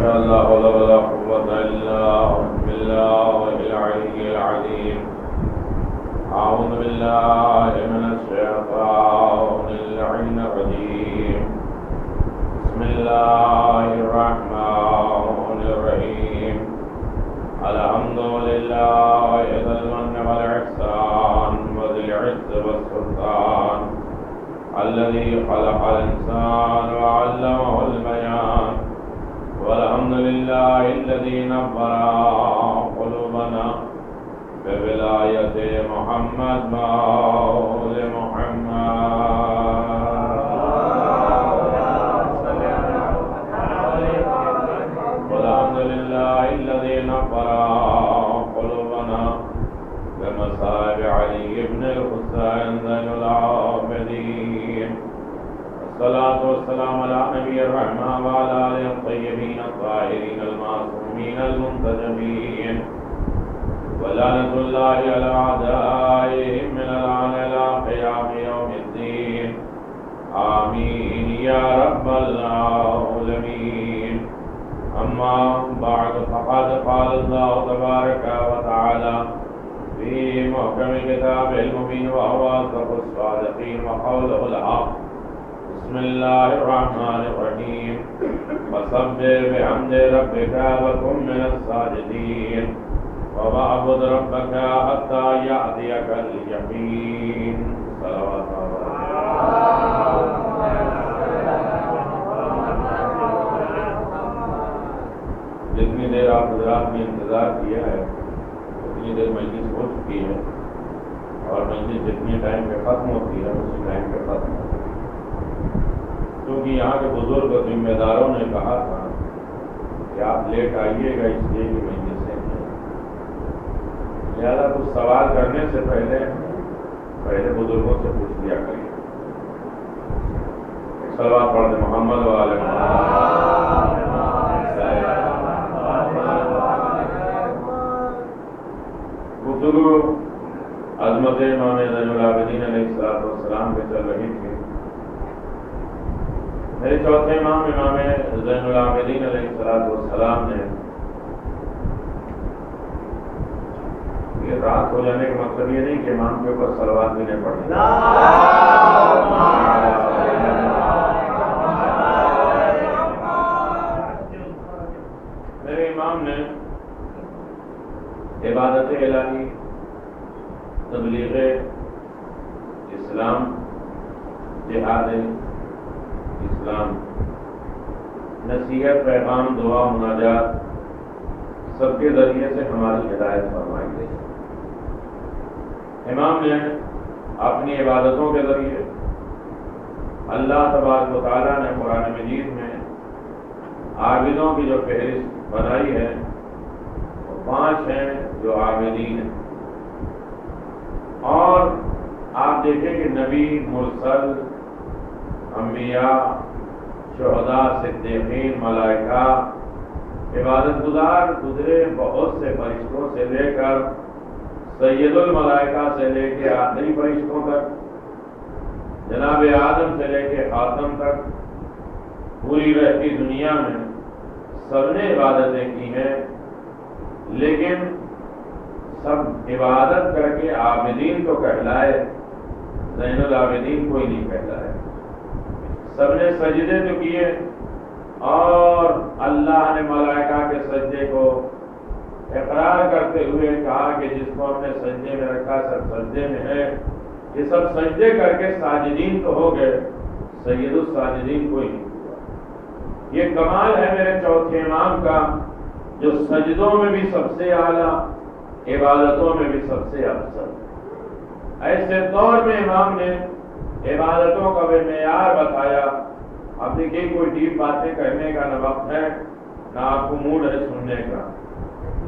شاء لا حول ولا قوة إلا بالله العلي العظيم. أعوذ بالله من الشيطان اللعين الرجيم. بسم الله الرحمن الرحيم. الحمد لله ذي المن والإحسان وذي العز والسلطان الذي خلق الإنسان وعلمه البيان. والحمد لله الذي نور قلوبنا بولاية محمد مولى والحمد لله الذي نور قلوبنا بمصائب علي بن الحسين زين العابدين. الصلاة والسلام على نبي الرحمة وعلى آله الطيبين الطاهرين المعصومين المنتجبين. ولعنة الله على أعدائهم من الآن إلى قيام يوم الدين. آمين يا رب العالمين. أما بعد فقد قال الله تبارك وتعالى في محكم كتابه المبين وهو أصدق الصادقين وقوله الحق. بسم الله الرحمن الرحيم. فسبح بحمد ربك وكن من الساجدين واعبد ربك حتى يأتيك اليقين. صلوات جتنی دیر آپ حضرات نے انتظار کیا ہے اتنی دیر مجلس ہو چکی ہے، اور مجلس جتنی ٹائم پہ ختم ہوتی ہے اسی ٹائم پہ ختم ہوتی ہے، کیونکہ یہاں کے بزرگ اور ذمہ داروں نے کہا تھا کہ آپ لیٹ آئیے گا اس لیے کہ مجلس سے لہٰذا کچھ سوال کرنے سے پہلے بزرگوں سے پوچھ لیا کریے. صلوات پڑھ دیں محمد وعلى گفتگو عظمت امام زین العابدین علیہ السلام پہ چل رہی تھی. میرے چوتھے امام زین العابدین علیہ السلام نے یہ رات ہو جانے کا مطلب یہ نہیں کہ امام کے اوپر صلوات بھی نہیں پڑھیں. میرے امام نے عبادت الہی، تبلیغ اسلام، جہاد اسلام، نصیحت، پیغام، دعا، مناجات سب کے ذریعے سے ہماری ہدایت فرمائی گئی. امام نے اپنی عبادتوں کے ذریعے اللہ تبارک و تعالیٰ نے قرآن مجید میں عابدوں کی جو فہرست بنائی ہے وہ 5 ہیں جو عابدین ہیں. اور آپ دیکھیں کہ نبی، مرسل، انبیاء، شہداء، صدیقین، ملائکہ، عبادت گزار گزرے بہت سے فرشتوں سے لے کر سید الملائکہ سے لے کے آخری فرشتوں تک، جناب آدم سے لے کے خاتم تک، پوری رہتی دنیا میں سب نے عبادتیں کی ہیں، لیکن سب عبادت کر کے عابدین تو کہلائے، زین العابدین کوئی نہیں کہلائے. سب نے سجدے تو کیے، اور اللہ نے ملائکہ کے سجدے کو اقرار کرتے ہوئے کہا کہ جس کو ہم نے سجدے میں رکھا سب سجدے میں ہے. یہ سب سجدے کر کے ساجدین تو ہو گئے، سید الساجدین کوئی نہیں ہوا. یہ کمال ہے میرے چوتھے امام کا، جو سجدوں میں بھی سب سے اعلیٰ، عبادتوں میں بھی سب سے افضل. ایسے دور میں امام نے عبادتوں کا بے معیار بتایا. اب دیکھیے کوئی ڈیپ باتیں کرنے کا نہ وقت ہے نہ آپ کو موڈ ہے سننے کا،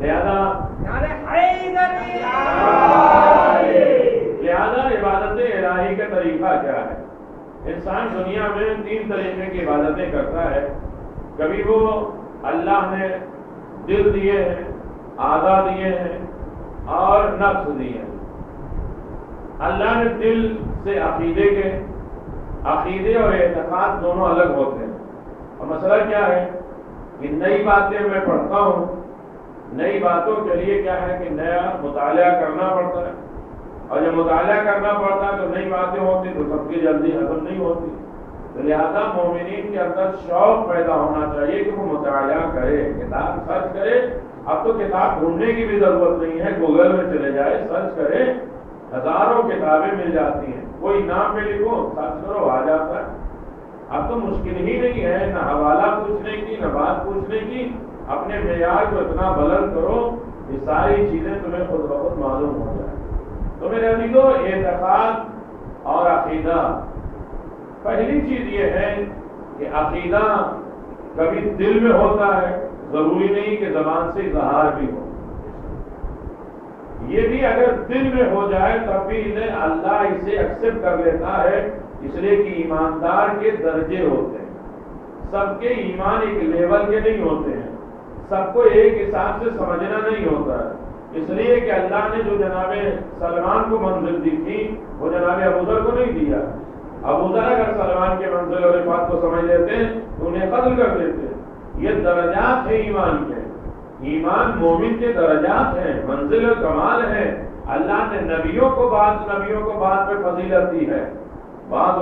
لہذا عبادت الہی کا طریقہ کیا ہے؟ انسان دنیا میں 3 طریقے کی عبادتیں کرتا ہے. کبھی وہ اللہ نے دل دیے ہیں، اعضاء دیے ہیں اور نفس دیے ہیں. اللہ نے دل سے عقیدے اور اعتقاد دونوں الگ ہوتے ہیں. اور مسئلہ کیا ہے کہ نئی باتیں میں پڑھتا ہوں، نئی باتوں کے لیے کیا ہے کہ نیا مطالعہ کرنا پڑتا ہے، اور جب مطالعہ کرنا پڑتا ہے تو نئی باتیں ہوتی تو سب کی جلدی ختم نہیں ہوتی، تو لہٰذا مومنین کے اندر شوق پیدا ہونا چاہیے کہ وہ مطالعہ کرے، کتاب سرچ کرے۔ اب تو کتاب ڈھونڈنے کی بھی ضرورت نہیں ہے، گوگل میں چلے جائے، سرچ کرے، ہزاروں کتابیں مل جاتی ہیں، کوئی نام پہ لکھو، سرچ کرو، آ جاتا ہے۔ اب تو مشکل ہی نہیں ہے، نہ حوالہ پوچھنے کی، نہ بات پوچھنے کی، اپنے معیار کو اتنا بلند کرو یہ ساری چیزیں تمہیں خود بخود معلوم ہو جائیں۔ تو میرے عزیزو، اعتقاد اور عقیدہ، پہلی چیز یہ ہے کہ عقیدہ کبھی دل میں ہوتا ہے، ضروری نہیں کہ زبان سے اظہار بھی ہو، یہ بھی اگر دل میں ہو جائے تب بھی انہیں اللہ اسے ایکسپٹ کر لیتا ہے، اس لیے کہ ایماندار کے درجے ہوتے ہیں، سب کے ایمان ایک لیول کے نہیں ہوتے ہیں، سب کو ایک حساب سے سمجھنا نہیں ہوتا ہے، اس لیے کہ اللہ نے جو جناب سلمان کو منزل دی تھی وہ جناب ابوذر کو نہیں دیا۔ ابوذر اگر سلمان کے منزل اور رفعت کو سمجھ لیتے تو انہیں قتل کر دیتے۔ یہ درجات ہیں ایمان کے، ایمان مومن کے درجات ہیں، منزل و کمال ہے۔ اللہ نے نبیوں کو بعض پہ فضیلت دی ہے، بعض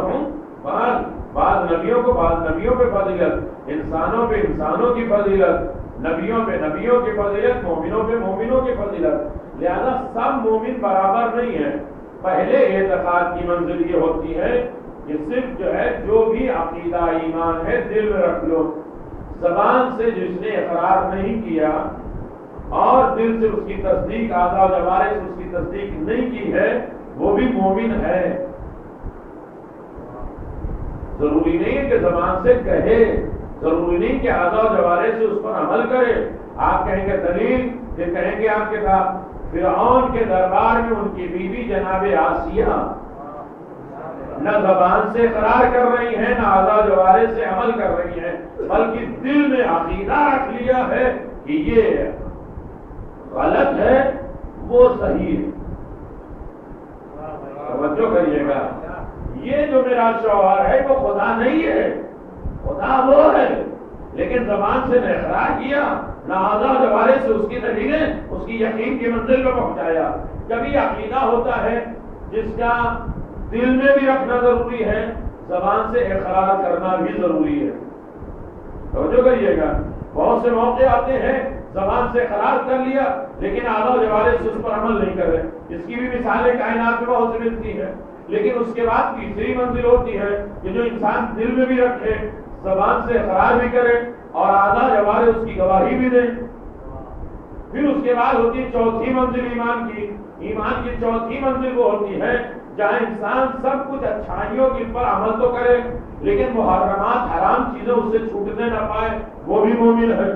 نبیوں کو بعض نبیوں پہ فضیلت، انسانوں پہ انسانوں کی فضیلت، نبیوں پہ نبیوں کی فضیلت، مومنوں پہ مومنوں کی فضیلت، لہذا سب مومن برابر نہیں ہیں۔ پہلے اعتقاد کی منزل یہ ہوتی ہے کہ صرف جو بھی عقیدہ ایمان ہے دل میں رکھ لو، زبان سے جس نے اقرار نہیں کیا اور دل سے اس کی تصدیق، اعضاء و جوارح سے اس کی تصدیق نہیں کی ہے، وہ بھی مومن ہے۔ ضروری نہیں ہے کہ زبان سے کہے، ضروری نہیں کہ اعضاء و جوارح سے اس پر عمل کرے۔ آپ کہیں گے دلیل، پھر کہیں گے آپ کے ساتھ فرعون کے دربار میں ان کی بیوی جناب آسیہ نہ زبان سے اقرار کر رہی ہیں، نہ اعضاء و جوارح سے عمل کر رہی ہیں، بلکہ دل میں عقیدہ رکھ لیا ہے کہ یہ غلط ہے، وہ صحیح ہے۔ توجہ کریے گا، یہ جو میرا شوہر ہے وہ خدا نہیں ہے، خدا وہ ہے، لیکن زبان سے نے اقرار کیا، نہ اعضاء و جوارح سے اس کی دلیل نے اس کی یقین کی منزل پر پہنچایا۔ کبھی عقیدہ ہوتا ہے جس کا دل میں بھی رکھنا ضروری ہے، زبان سے اقرار کرنا بھی ضروری ہے۔ توجہ کریے گا، بہت سے موقع آتے ہیں زبان سے اقرار کر لیا لیکن اعضاء و جوارح سے اس پر عمل نہیں کر رہے، اس کی بھی مثالیں کائنات میں بہت سی ملتی ہیں۔ لیکن اس کے بعد تیسری منزل ہوتی ہے کہ جو انسان دل میں بھی رکھے، زبان سے اقرار بھی کرے اور اعضاء جوارح اس کی گواہی بھی دے۔ پھر اس کے بعد ہوتی ہے چوتھی منزل ایمان کی۔ ایمان کی چوتھی منزل وہ ہوتی ہے جہاں انسان سب کچھ اچھائیوں کی پر عمل تو کرے لیکن محرمات حرام چیزیں اس سے چھوٹنے نہ پائے، وہ بھی مومن ہے۔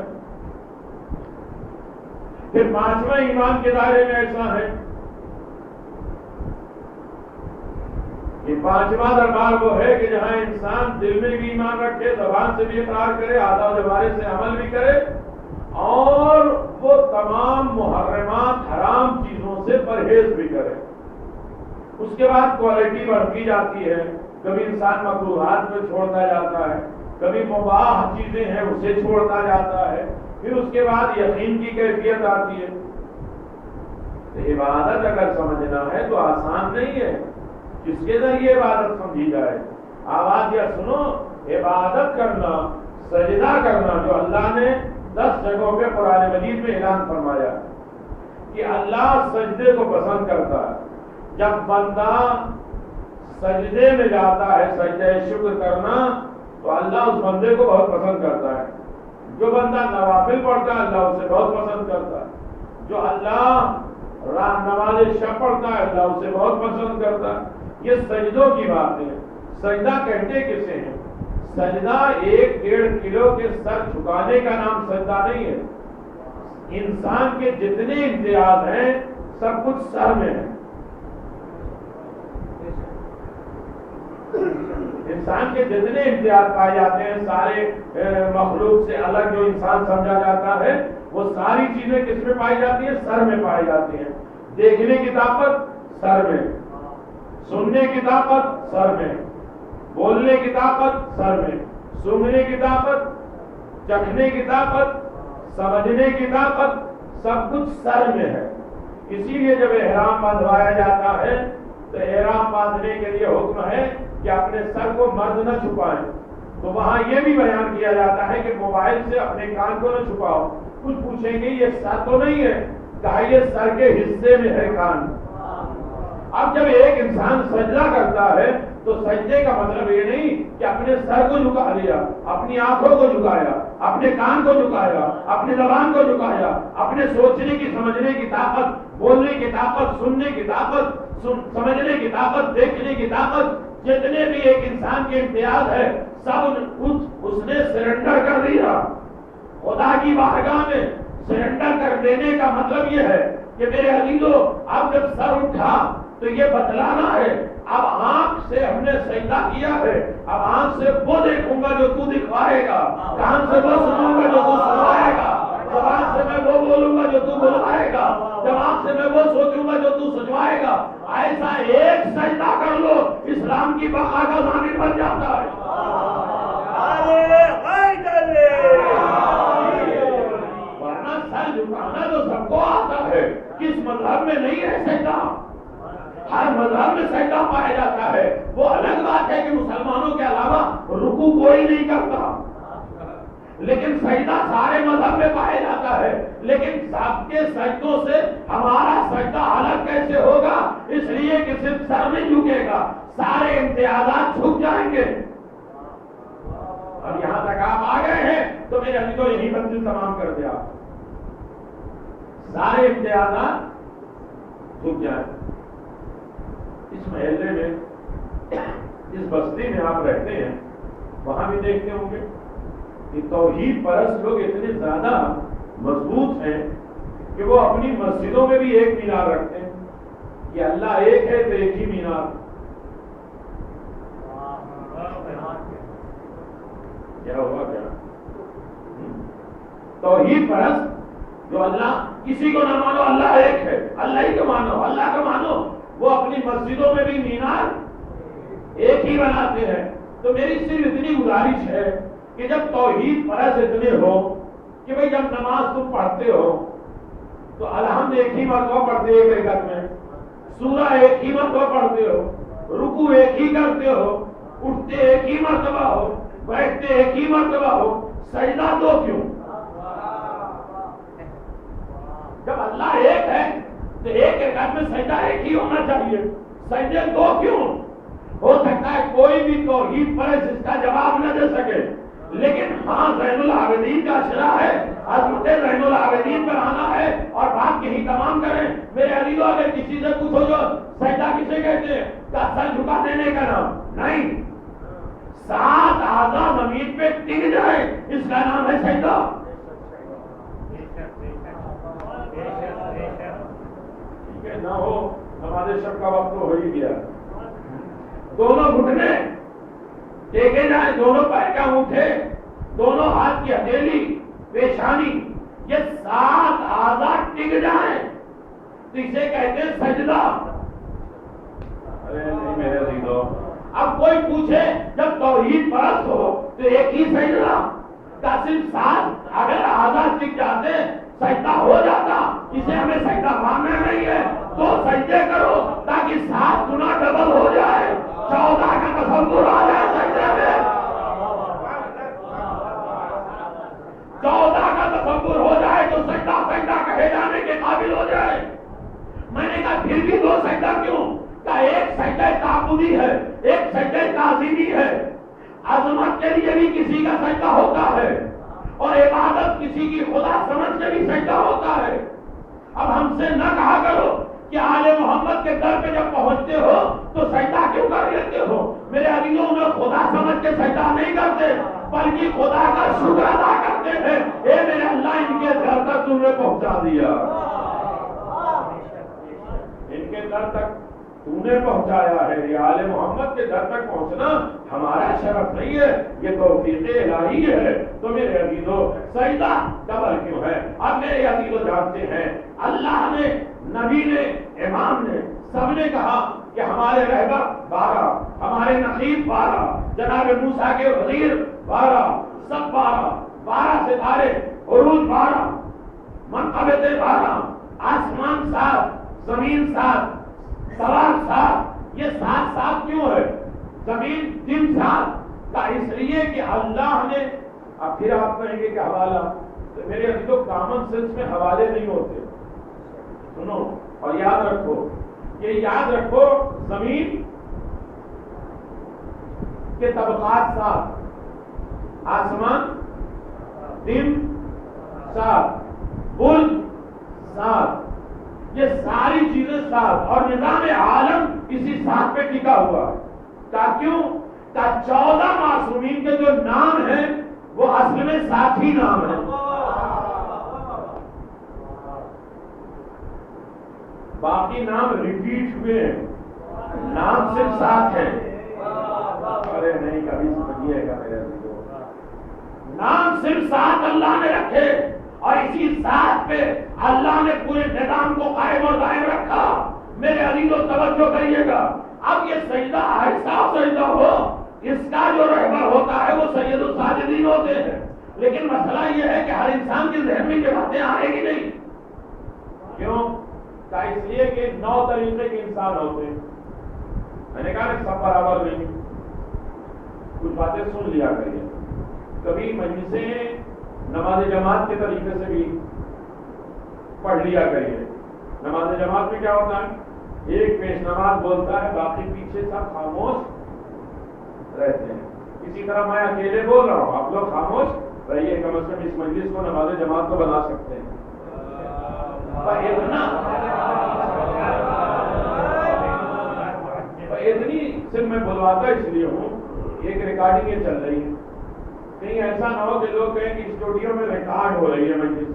پھر پانچواں ایمان کے دائرے میں ایسا ہے کہ پانچواں دربار وہ ہے کہ جہاں انسان دل میں بھی ایمان رکھے، زبان سے بھی اقرار کرے، اعضاء و جوارح سے عمل بھی کرے اور وہ تمام محرمات حرام چیزوں سے پرہیز بھی کرے۔ اس کے بعد کوالٹی بڑھتی جاتی ہے، کبھی انسان مکروہات میں چھوڑتا جاتا ہے، کبھی مباح چیزیں ہیں اسے چھوڑتا جاتا ہے، پھر اس کے بعد یقین کی کیفیت آتی ہے۔ تو عبادت اگر سمجھنا ہے تو آسان نہیں ہے، جس کے ذریعے عبادت سمجھی جائے۔ آواز یا سنو، عبادت کرنا، سجدہ کرنا، جو اللہ نے 10 جگہوں پہ قرآن مجید میں اعلان فرمایا کہ اللہ سجدے کو پسند کرتا ہے۔ جب بندہ سجدے میں جاتا ہے، سجدہ شکر کرنا، تو اللہ اس بندے کو بہت پسند کرتا ہے۔ جو بندہ نوافل پڑھتا ہے اللہ اسے بہت پسند کرتا ہے، جو اللہ نماز شب پڑھتا ہے اللہ اسے بہت پسند کرتا ہے۔ یہ سجدوں کی بات ہے۔ سجدہ کہتے کسے ہیں؟ سجدہ 1-1.5 کلو کے سر جھکانے کا نام سجدہ نہیں ہے۔ انسان کے جتنے امتیاز ہیں سب کچھ سر میں ہے۔ انسان کے جتنے امتیاز پائے جاتے ہیں، سارے مخلوق سے الگ جو انسان سمجھا جاتا ہے، وہ ساری چیزیں کس میں پائی جاتی ہیں؟ سر میں پائی جاتی ہیں۔ دیکھنے کی طاقت سر میں، سننے کی طاقت سر میں، بولنے کی طاقت سر میں، سونگنے کی طاقت چکھنے کی طاقت، سمجھنے کی طاقت، سب کچھ سر میں ہے۔ اسی لیے جب احرام باندھوایا جاتا ہے تو احرام باندھنے کے لیے حکم ہے کہ اپنے سر کو مرد نہ چھپائیں۔ تو وہاں یہ بھی بیان کیا جاتا ہے کہ موبائل سے اپنے کان کو نہ چھپاؤ۔ کچھ پوچھیں گے یہ سر تو نہیں ہے، کہا یہ سر کے حصے میں ہے کان۔ اب جب ایک انسان سجدہ کرتا ہے تو سجدے کا مطلب یہ نہیں کہ اپنے سر کو جھکا لیا، اپنی آنکھوں کو جھکایا، اپنے کان کو جھکایا، اپنی زبان کو جھکایا، اپنے سوچنے کی، سمجھنے کی طاقت، بولنے کی طاقت، سننے کی طاقت، سمجھنے کی طاقت، دیکھنے کی طاقت، جتنے بھی ایک انسان کے امتیاز ہے سب کچھ اس نے سرنڈر کر دیا خدا کی بارگاہ میں۔ سرنڈر کر دینے کا مطلب یہ ہے کہ میرے عزیزو اب جب سر اٹھا تو یہ بتلانا ہے، اب آنکھ سے ہم نے سجدہ کیا ہے، اب آنکھ سے وہ دیکھوں گا جو تو دکھوائے گا، کان سے وہ سنوں گا جو تو سنائے گا، زبان سے میں وہ بولوں گا جو تو بلائے گا، دماغ سے میں وہ سوچوں گا جو تو سجوائے گا۔ ایسا ایک سجدہ کر لو اسلام کی بقا کا ضامن بن جاتا ہے۔ ورنہ سر جھکانا تو سب کو آتا ہے، کس مذہب میں نہیں ہے سجدہ؟ ہر مذہب میں سجدہ پایا جاتا ہے۔ وہ الگ بات ہے کہ مسلمانوں کے علاوہ رکوع کوئی نہیں کرتا، لیکن سجدہ سارے مذہب میں پایا جاتا ہے۔ لیکن سب کے سجدوں سے ہمارا سجدہ الگ کیسے ہوگا؟ اس لیے کہ صرف سر نہیں جھکے گا، سارے امتیازات جھک جائیں گے۔ اب یہاں تک آپ آ گئے ہیں تو میرے ابھی تو یہی منزل تمام کر دیا، سارے امتیازات جھک جائیں۔ اس محلے میں، اس بستی میں آپ رہتے ہیں، وہاں بھی دیکھتے ہوں گے کہ توحید پرست لوگ اتنے زیادہ مضبوط ہیں کہ وہ اپنی مسجدوں میں بھی ایک مینار رکھتے ہیں کہ اللہ ایک ہے تو ایک ہی مینار۔ کیا ہوا کیا؟ توحید پرست جو اللہ کسی کو نہ مانو، اللہ ایک ہے، اللہ ہی کو مانو، اللہ کو مانو، وہ اپنی مسجدوں میں بھی مینار ایک ہی بناتے ہیں۔ تو میری صرف اتنی گزارش ہے کہ جب توحید پرست اتنے ہو کہ بھئی جب نماز تم پڑھتے ہو تو الحمد ایک ہی مرتبہ پڑھتے ہو، ایک رکعت میں سورہ ایک ہی مرتبہ پڑھتے ہو، رکوع ایک ہی کرتے ہو، اٹھتے ایک ہی مرتبہ ہو، بیٹھتے ایک ہی مرتبہ ہو، سجدہ دو کیوں؟ جب اللہ ایک ہے تو ایک رکعت میں سجدہ ایک ہی ہونا چاہیے، سجدے دو کیوں؟ ہو سکتا ہے کوئی بھی توحید پرست اس کا جواب نہ دے سکے، لیکن ہاں زین العابدین کا شرح ہے، عظمت زین العابدین پر آنا ہے اور بات یہی تمام کریں۔ میرے عزیزو اگر کسی سے پوچھو جو سجدہ کسے کہتے ہیں، کیا سر جھکا دینے کا نام؟ نہیں، 7 اعضاء زمین پہ ٹک جائے اس کا نام ہے سجدہ۔ ٹھیک ہے، نہ ہو ہمارے شب کا وقت تو ہو ہی گیا۔ دونوں گھٹنے ٹیکے جائیں، دونوں پیر کا انگوٹھے، دونوں ہاتھ کی ہتھیلی، پیشانی، یہ 7 اعضاء ٹک جائیں تو اسے کہتے ہیں سجدہ۔ ارے نہیں میرے عزیزو، اب کوئی پوچھے جب توحید پرست ہو تو ایک ہی سجدہ کا صرف 7 اگر اعضاء ٹک جاتے سجدہ ہو جاتا، اسے ہمیں سجدہ ماننا نہیں ہے تو سجدے کرو تاکہ 7 گنا ڈبل ہو جائے، 14 کا تصور آ جائے سجدے میں، 14 کا تصور ہو جائے تو سجدہ سجدہ کہے جانے کے قابل ہو جائے۔ میں نے کہا پھر بھی 2 سجدہ کیوں؟ کہ ایک سجدہ تعبدی ہے، ایک سجدہ تعظیمی ہے۔ عظمت کے لیے بھی کسی کا سجدہ ہوتا ہے اور عبادت کسی کی خدا سمجھ کے بھی سجدہ ہوتا ہے۔ اب ہم سے نہ کہا کرو کہ آل محمد کے در پہ جب پہنچتے ہو تو سجدہ کیوں کر لیتے ہو؟ میرے عزیزوں انہیں خدا سمجھ کے سجدہ نہیں کرتے بلکہ خدا کا شکر ادا کرتے ہیں، اے میرے اللہ ان کے در تک تم نے پہنچا دیا، ان کے در تک تم نے پہنچایا ہے۔ یہ آل محمد کے در تک پہنچنا ہمارا شرف نہیں ہے، یہ توفیق الہی ہے۔ تو میرے عزیزو سجدہ ڈبل کیوں ہے؟ اب میرے عزیزو جانتے ہیں اللہ نے، نبی نے، امام نے، سب نے کہا کہ ہمارے رہبر 12، ہمارے نقیب 12، جناب موسیٰ کے وزیر 12، سب 12، 12 ستارے، عروج 12، منقبتیں 12، آسمان 7، زمین 7، سوال 7۔ یہ 7 کیوں ہے؟ زمین دن 7 کا اس لیے کہ اللہ نے، اب پھر آپ کہیں گے کہ حوالہ، میرے عزیزو کامن سینس میں حوالے نہیں ہوتے، سنو اور یاد رکھو، یہ یاد رکھو، زمین کے طبقات 7، آسمان دن 7، برج 7، یہ ساری چیزیں 7، اور نظام عالم اسی 7 پہ ٹکا ہوا ہے۔ کیوں؟ 14 معصومین کے جو نام ہیں وہ اصل میں 7 ہی نام ہیں۔ باقی نام ریپیٹ ہوئے ہیں، نام صرف 7 ہیں۔ ارے نہیں، کبھی سمجھیے گا میرے نام صرف 7 اللہ نے رکھے، اور اسی 7 پہ اللہ نے پورے نظام کو قائم اور دائم رکھا۔ میرے عزیزو توجہ کریے گا، اب یہ سجدہ آہستہ سجدہ ہو، اس کا جو رہبر ہوتا ہے وہ سید الساجدین ہوتے ہیں، لیکن مسئلہ یہ ہے کہ ہر انسان کے ذہن میں یہ باتیں آئے گی نہیں۔ کیوں؟ اس لیے کہ 9 طریقے کے انسان ہوتے ہیں۔ میں نے کہا کہ سب برابر نہیں، کچھ باتیں سن لیا کریے۔ کبھی مجلسیں نماز جماعت کے طریقے سے بھی پڑھ لیا کریے۔ نماز جماعت میں کیا ہوتا ہے؟ ایک پیش نماز بولتا ہے، باقی پیچھے سب خاموش رہتے ہیں۔ اسی طرح میں اکیلے بول رہا ہوں، آپ لوگ خاموش رہیے، کم از کم اس مجلس کو نماز جماعت کو بنا سکتے ہیں۔ اتنی صرف میں بلواتا اس لیے ہوں، ایک ریکارڈنگ چل رہی ہے، کہیں ایسا نہ ہو کہ لوگ کہیں کہ اسٹوڈیو میں ریکارڈ ہو رہی ہے مجلس،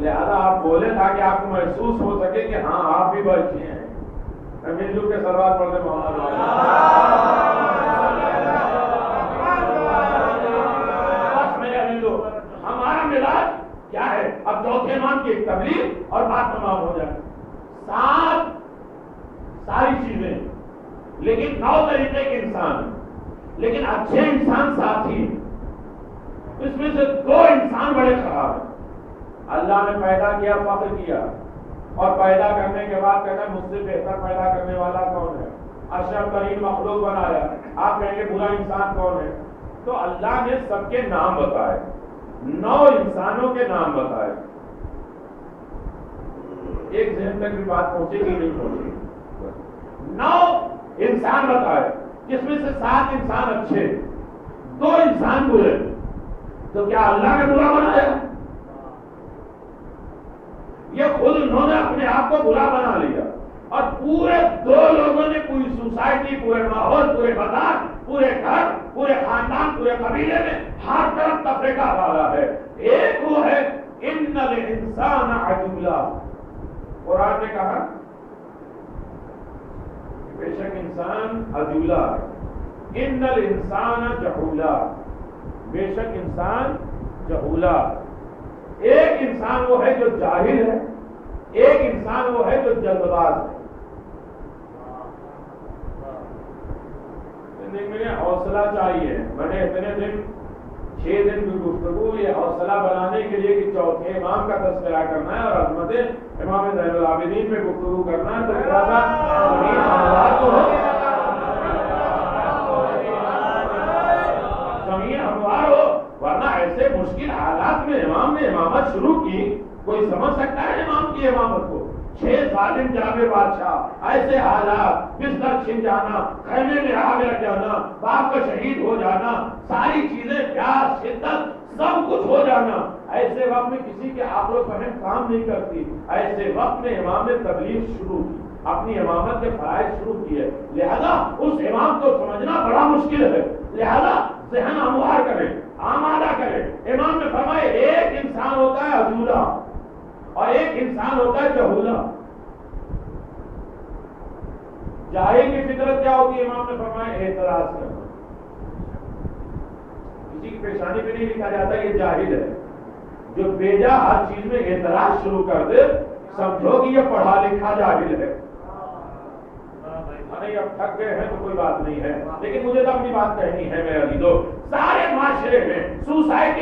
لہذا آپ بولیں تاکہ آپ کو محسوس ہو سکے کہ ہاں آپ بھی بچے ہیں۔ مل جل کے سلوات پڑھتے مولانا۔ بس میرے عزیزو، ہمارا ملاج کیا ہے؟ اب چوتھے امام کی ایک تبلیغ اور بات تمام ہو جائے۔ 7 ساری چیزیں، لیکن 9 طریقے کے انسان، لیکن اچھے انسان 7 ہی، اس میں سے 2 انسان بڑے خراب ہیں۔ اللہ نے پیدا کیا، فخر کیا، اور پیدا کرنے کے بعد کہتا ہے مجھ سے بہتر پیدا کرنے والا کون ہے؟ اشرف ترین مخلوق بنایا، آپ کہیں گے برا انسان کون ہے؟ تو اللہ نے سب کے نام بتائے، 9 انسانوں کے نام بتائے۔ ایک ذہن تک بھی بات پہنچے گی نہیں پہنچے؟ 9 انسان بتائے، جس میں سے 7 انسان اچھے، 2 انسان برے، تو کیا اللہ نے برا بنایا؟ یہ خود انہوں نے اپنے آپ کو برا بنا لیا، اور پورے 2 لوگوں نے پوری سوسائٹی، پورے ماحول، پورے بازار، پورے گھر، پورے خاندان، پورے قبیلے میں ہر طرف تفریقہ ڈالا ہے۔ ایک وہ ہے ان الانسان عجولا، قرآن نے کہا بے شک انسان عجولا ہے، ان الانسان جہولا، بے شک انسان جہولا۔ ایک انسان وہ ہے جو جاہل ہے، ایک انسان وہ ہے جو جلد باز ہے۔ زندگی میں حوصلہ چاہیے۔ میں نے اتنے دن 6 دن کی گفتگو یہ حوصلہ بنانے کے لیے کہ چوتھے امام کا تذکرہ کرنا ہے اور عظمت امام زین العابدین پہ گفتگو کرنا ہے، تو تھوڑا سا زمین ہموار ہو، ورنہ ایسے مشکل حالات میں امام نے امامت شروع کی، کوئی سمجھ سکتا ہے امام کی امامت کو؟ 6 ظالم جابر بادشاہ، ایسے حالات، بستر چھن جانا، خیمے میں آگ لگ جانا، باپ کا شہید ہو جانا، ساری چیزیں، پیار، شدت، سب کچھ ہو جانا، ایسے وقت میں کسی کے عقل و فہم کام نہیں کرتی۔ ایسے وقت میں امام نے تبلیغ شروع کی، اپنی امامت کے فرائض شروع کیے، لہذا اس امام کو سمجھنا بڑا مشکل ہے، لہذا ذہن ہموار کریں، آمادہ کریں۔ امام نے فرمایا ایک انسان ہوتا ہے عجولا اور ایک انسان ہوتا ہے جہولا۔ جاہل کی فطرت کیا ہوتی ہے؟ امام نے فرمایا اعتراض کرنا، کسی کی پیشانی پہ نہیں لکھا جاتا یہ جاہل ہے، جو بیجا ہر چیز میں اعتراض شروع کر دے سمجھو کہ یہ پڑھا لکھا جاہل ہے۔ نہیں اب تھک گئے ہیں تو کوئی بات نہیں ہے، لیکن مجھے تو اپنی بات کہنی ہے میرے عزیزو۔ سارے معاشرے میں، سوسائٹی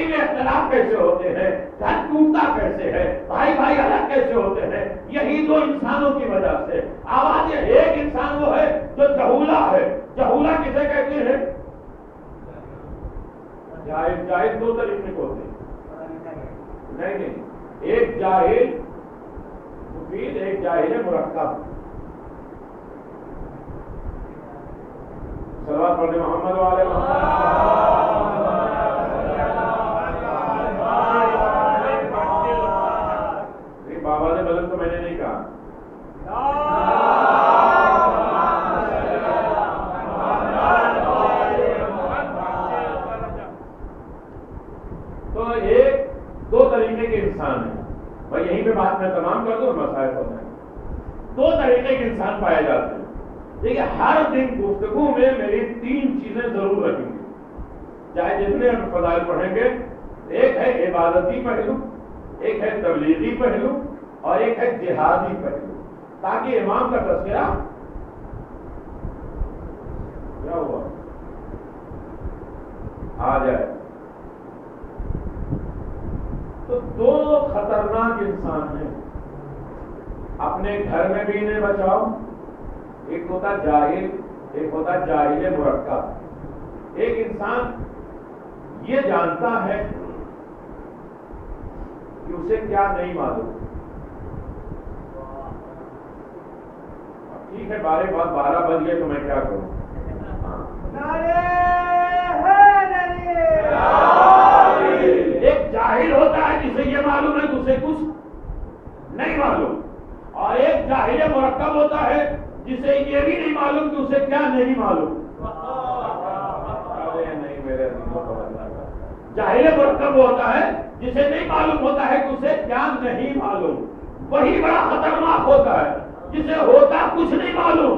جاہل دو طریقے کے ہوتے ہیں، نہیں، ایک جاہل مفید، ایک جاہل مرکب۔ صلوات پڑھنے محمد والے بابا نے بدل تو میں نے نہیں کہا۔ تو ایک دو طریقے کے انسان ہیں، میں یہیں پہ بات میں تمام کر دوں، مسائل ہوتے ہیں۔ دو طریقے کے انسان پائے جاتے ہیں۔ دیکھیے ہر دن گفتگو میں میری تین چیزیں ضرور رکھیں گے، چاہے جتنے ہم فضائل پڑھیں گے۔ ایک ہے عبادتی پہلو، ایک ہے تبلیغی پہلو، اور ایک ہے جہادی پہلو، تاکہ امام کا تذکرہ کیا ہوا آ جائے۔ تو دو خطرناک انسان ہیں، اپنے گھر میں بھی انہیں بچاؤ۔ ایک ہوتا جاہل، ایک ہوتا جاہل مرکب۔ ایک انسان یہ جانتا ہے کہ اسے کیا نہیں معلوم۔ ٹھیک ہے، 12 بج گئے تو میں کیا کروں؟ ایک جاہل ہوتا ہے جسے یہ معلوم ہے کہ اسے کچھ نہیں معلوم، اور ایک جاہل مرکب ہوتا ہے جسے یہ بھی نہیں معلوم کہ اسے کیا نہیں معلوم۔ جاہل مرکب ہوتا ہے جسے نہیں معلوم ہوتا ہے کہ اسے کیا نہیں معلوم۔ وہی بڑا خطرناک ہوتا ہے جسے ہوتا کچھ نہیں معلوم،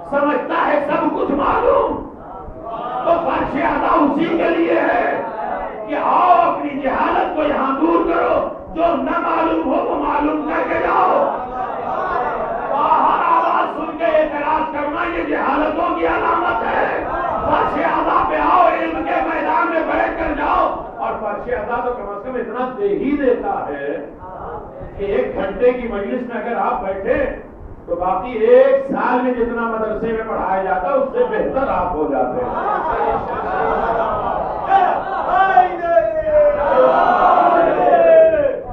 سمجھتا ہے سب کچھ معلوم۔ تو فرش ادا اسی کے لیے ہے کہ آؤ اپنی جہالت کو یہاں دور کرو، جو نہ معلوم ہو وہ معلوم کر کے جاؤ۔ باہر آواز سن کے اعتراض کرنا یہ جہالتوں کی علامت ہے۔ فرش ادا پہ آؤ، علم کے میدان میں بیٹھ کر جاؤ۔ اور فرش ادا تو کم از کم اتنا دے ہی دیتا ہے کہ 1 گھنٹے کی مجلس میں اگر آپ بیٹھے تو باقی 1 سال میں جتنا مدرسے میں پڑھایا جاتا ہے اس سے بہتر آپ ہو جاتے ہیں۔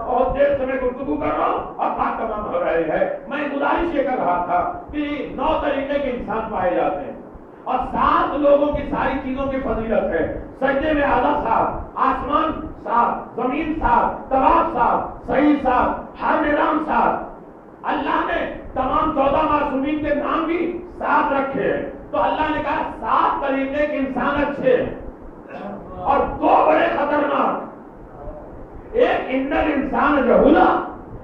بہت دیر سے میں گفتگو کر رہا ہوں اور بات تمام ہو رہی ہے۔ میں گزارش یہ کر رہا تھا کہ 9 طریقے کے انسان پائے جاتے ہیں، اور 7 لوگوں کی ساری چیزوں کی فضیلت ہے۔ سجدے میں آدھا ساتھ، آسمان ساتھ، زمین ساتھ، طواف ساتھ، صحیح ساتھ، ہر نظام ساتھ۔ اللہ نے تمام 14 معصومین کے نام بھی 7 رکھے ہیں۔ تو اللہ نے کہا 7 طریقے کے انسان اچھے ہیں، اور 2 بڑے خطرناک۔ ایک انل انسان جہولا،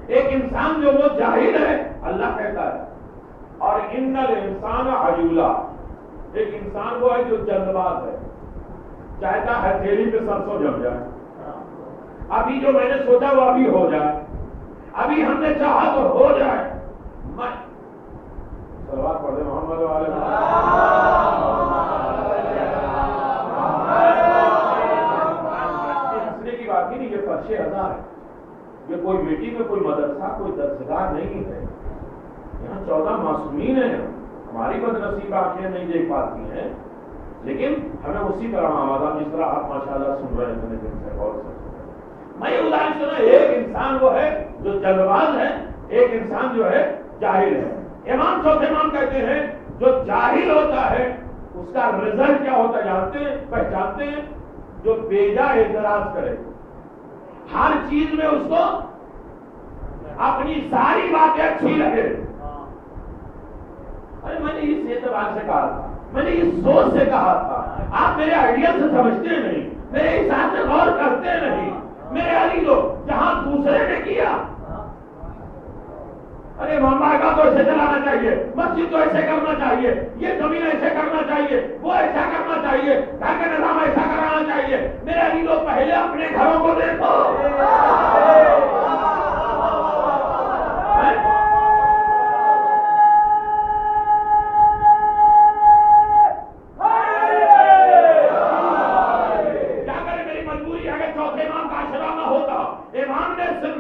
ایک انسان جو وہ جاہل ہے، اللہ کہتا ہے، اور انل انسان عجولا، ایک انسان وہ ہے جو جلد باز ہے، چاہتا ہے ہتھیلی پہ سرسوں جم جائے، ابھی جو میں نے سوچا وہ ابھی ہو جائے، ابھی ہم نے چاہا تو ہو جائے۔ میں صلوات پڑھ دیں محمد والے ہنسنے کی بات ہی نہیں، یہ فرش ادا ہے۔ یہ کوئی میٹنگ میں کوئی مدرسہ، کوئی درسگاہ نہیں ہے۔ یہاں 14 معصومین ہیں، ہماری بد نصیب آنکھیں نہیں دیکھ پاتی ہیں، لیکن ہمیں اسی طرح آمادہ، جس طرح آپ ماشاءاللہ سن رہے ہیں دن سے غور سے۔ میں یہ گزارش کروں، ایک انسان وہ ہے جو جلدباز ہے، ایک انسان جو ہے جاہل ہے۔ امام چوتھے امام کہتے ہیں جو جاہل ہوتا ہے اس کا رزلٹ کیا ہوتا ہے جانتے ہیں، پہچانتے ہیں؟ جو بیجا اعتراض کرے، ہر چیز میں اس کو اپنی ساری باتیں اچھی لگے۔ ارے میں نے اس اعتبار سے کہا تھا، میں نے اس سوچ سے کہا تھا، آپ میرے آئیڈیا سے سمجھتے نہیں، میرے حساب سے غور کرتے نہیں۔ میرے علی لوگ جہاں دوسرے نے کیا، ارے ماما کا تو ایسے چلانا چاہیے، مسجد تو ایسے کرنا چاہیے، یہ زمین ایسے کرنا چاہیے، وہ ایسا کرنا چاہیے، گھر کا نظام ایسا کرانا چاہیے۔ میرے علی لوگ پہلے اپنے گھروں کو دیکھو۔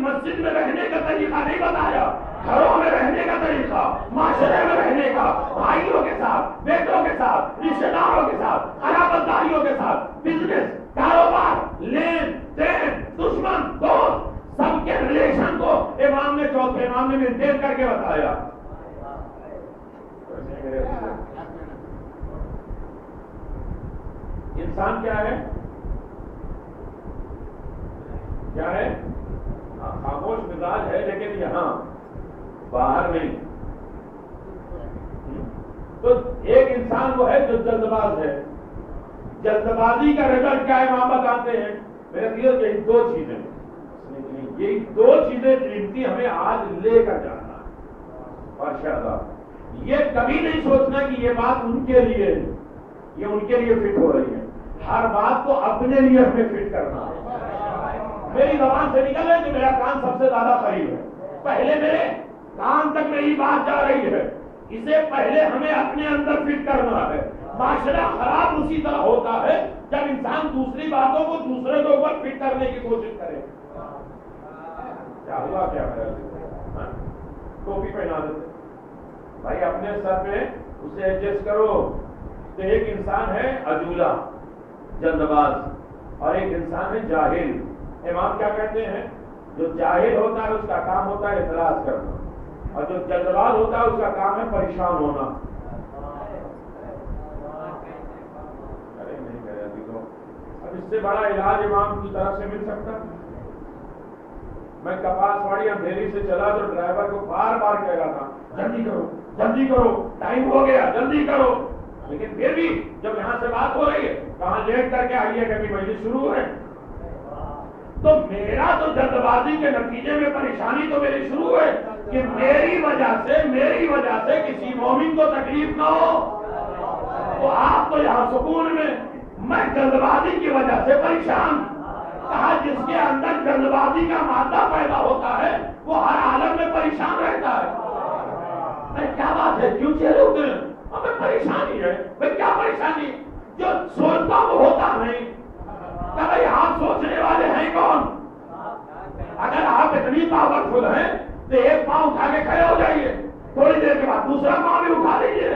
مسجد میں رہنے کا طریقہ نہیں بتایا، گھروں میں رہنے کا طریقہ، معاشرے میں رہنے کا، بھائیوں کے ساتھ، بیٹوں کے ساتھ، رشتے داروں کے ساتھ، قرابت داریوں کے ساتھ، بزنس، کاروبار کیا ہے؟ کیا ہے؟ خاموش مزاج ہے، لیکن یہاں باہر نہیں. تو ایک انسان وہ ہے جو جلد باز ہے. جلد بازی کا رزلٹ کیا ہے وہاں بتاتے ہیں. میرے دیو یہی دو چیزیں، یہی دو چیزیں قیمتی ہمیں آج لے کر جانا ہے. ماشاءاللہ، یہ کبھی نہیں سوچنا کہ یہ بات ان کے لیے، یہ ان کے لیے فٹ ہو رہی ہے. ہر بات کو اپنے لیے ہمیں فٹ کرنا ہے. میری زبان سے نکل ہے کہ میرا کان سب سے زیادہ قریب ہے، پہلے میرے کان تک میری بات جا رہی ہے، اسے پہلے ہمیں اپنے اندر فٹ کرنا ہے. معاشرہ خراب اسی طرح ہوتا ہے جب انسان دوسری باتوں کو دوسرے کے اوپر فٹ کرنے کی کوشش کرے. کیا ہوا؟ کیا میرا ٹوپی پہنا دیتے بھائی اپنے سر پہ، اسے ایڈجسٹ کرو. تو ایک انسان ہے عجولہ جلد باز، اور ایک انسان ہے جاہل. امام کیا کہتے ہیں؟ جو جاہل ہوتا ہے اس کا کام ہوتا ہے اعتراض کرنا، اور جو جلد باز ہوتا ہے اس کا کام ہے پریشان ہونا. ارے نہیں کہہ رہے تو اب اس سے بڑا علاج امام کی طرف سے مل سکتا. میں کپاس واڑی اندھیری سے چلا تو ڈرائیور کو بار بار کہہ رہا تھا جلدی کرو جلدی کرو، ٹائم ہو گیا جلدی کرو. لیکن پھر بھی جب یہاں سے بات ہو رہی ہے کہاں لیٹ کر کے آئیے کبھی مجلس شروع ہے. تو میرا تو جلد بازی کے نتیجے میں پریشانی تو میری شروع ہے کہ میری وجہ سے کسی مومن کو تکلیف نہ ہو. تو آپ تو یہاں سکون میں جلد بازی کی وجہ سے پریشان. کہا جس کے اندر جلد بازی کا مادہ پیدا ہوتا ہے وہ ہر عالم میں پریشان رہتا ہے. کیا بات ہے؟ کیوں چہرے اترے؟ ہمیں پریشانی ہے. بھائی کیا پریشانی؟ جو سوچتا وہ ہوتا نہیں. کہ بھائی آپ سوچنے والے ہیں کون؟ اگر آپ اتنی پاورفل ہیں تو ایک پاؤں اٹھا کے کھڑے ہو جائیے، تھوڑی دیر کے بعد دوسرا پاؤں بھی اٹھا لیجیے.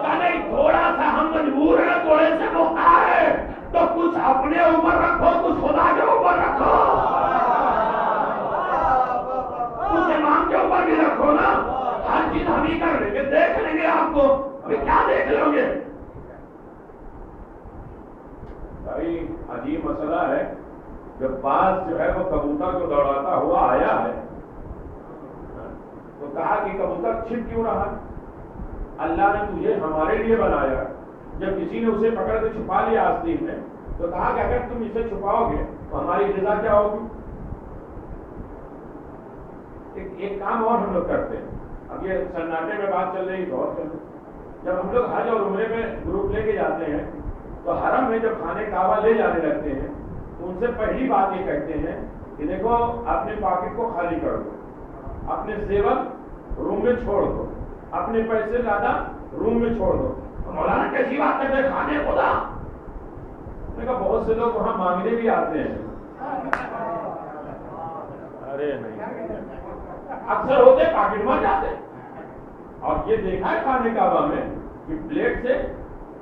کہ نہیں تھوڑا سا ہم مجبور ہیں، تھوڑے سے محتاج ہے، تو کچھ اپنے اوپر رکھو، کچھ خدا کے اوپر رکھو، کچھ امام کے اوپر بھی رکھو نا. ہر چیز ہم ہی کر لیں گے، دیکھ لیں گے آپ کو. ابھی کیا دیکھ لو گے؟ بھائی عجیب مسئلہ ہے. جب باز جو ہے وہ کبوتر کو دوڑاتا ہوا آیا ہے تو کہا کہ کبوتر چھپ کیوں رہا؟ اللہ نے تجھے ہمارے لیے بنایا. جب کسی نے اسے پکڑ کے چھپا لیا آستین میں تو کہا کہ اگر تم اسے چھپاؤ گے تو ہماری غذا کیا ہوگی؟ ایک کام اور ہم لوگ کرتے ہیں. اب یہ سناٹے میں بات چل رہی غور کر. جب ہم لوگ حج اور عمرے میں گروپ لے کے جاتے ہیں تو حرم میں جب خانے کعبہ لے جانے لگتے ہیں تو ان سے پہلی بات یہ کہتے ہیں کہ دیکھو اپنے پاکٹ کو خالی کر دو، اپنے زیور روم میں چھوڑ دو، اپنے پیسے زیادہ روم میں چھوڑ دو. مولانا کیسی بات کرتے ہیں خانے خدا؟ میں کہا بہت سے لوگ وہاں مانگنے بھی آتے ہیں. ارے نہیں، اکثر ہوتے پاکٹ مار جاتے. اور یہ دیکھا ہے خانے کعبہ میں کہ پلیٹ سے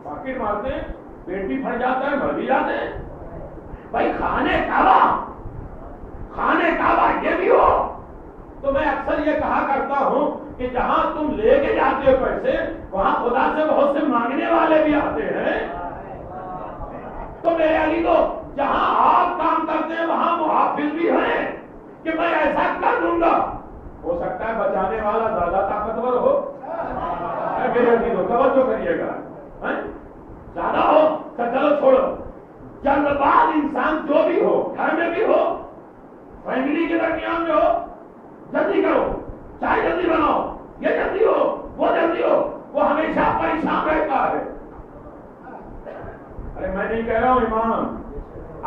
پاکٹ مارتے ہیں، پیٹ بھی پھٹ جاتا ہے، مر بھی جاتے ہیں. بھائی خانے کعبہ یہ بھی ہو. تو میں اکثر یہ کہا کرتا ہوں کہ جہاں تم لے کے جاتے ہو پیسے وہاں خدا سے بہت سے مانگنے والے بھی آتے ہیں. تو میرے علی تو جہاں آپ کام کرتے ہیں وہاں محافظ بھی ہیں کہ میں ایسا کر دوں گا. ہو سکتا ہے بچانے والا زیادہ طاقتور ہو. میرے علی تو توجہ کریے گا، زیادہ ہو تو چلو چھوڑو. جلد باز انسان جو بھی ہو، گھر میں بھی ہو، فیملی کے درمیان میں ہو، جلدی کرو، چائے جلدی بناؤ، یہ جلدی ہو وہ جلدی ہو، وہ ہمیشہ پریشان رہتا ہے. ارے میں نہیں کہہ رہا ہوں امام،